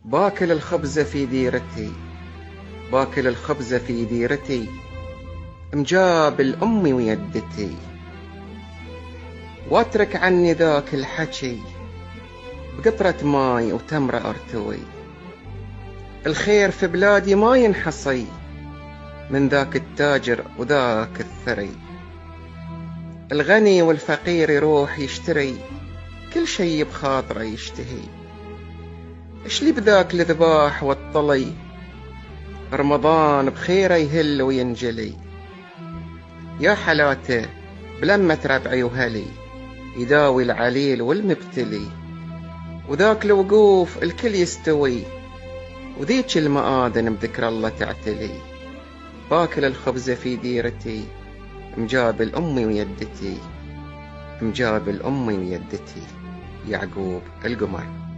باكل الخبز في ديرتي، باكل الخبز في ديرتي، مجاب الأم ويدتي، واترك عني ذاك الحكي، بقطرة ماي وتمرة ارتوي. الخير في بلادي ما ينحصي، من ذاك التاجر وذاك الثري. الغني والفقير يروح يشتري، كل شي بخاطره يشتهي. اشلي بذاك الذباح والطلي، رمضان بخيره يهل وينجلي. يا حلاته بلمة ربعي وهلي، يداوي العليل والمبتلي. وذاك الوقوف الكل يستوي، وذيك المآذن بذكر الله تعتلي. باكل الخبز في ديرتي، مجاب الأم ويدتي، مجاب الأم ويدتي. يعقوب القمر.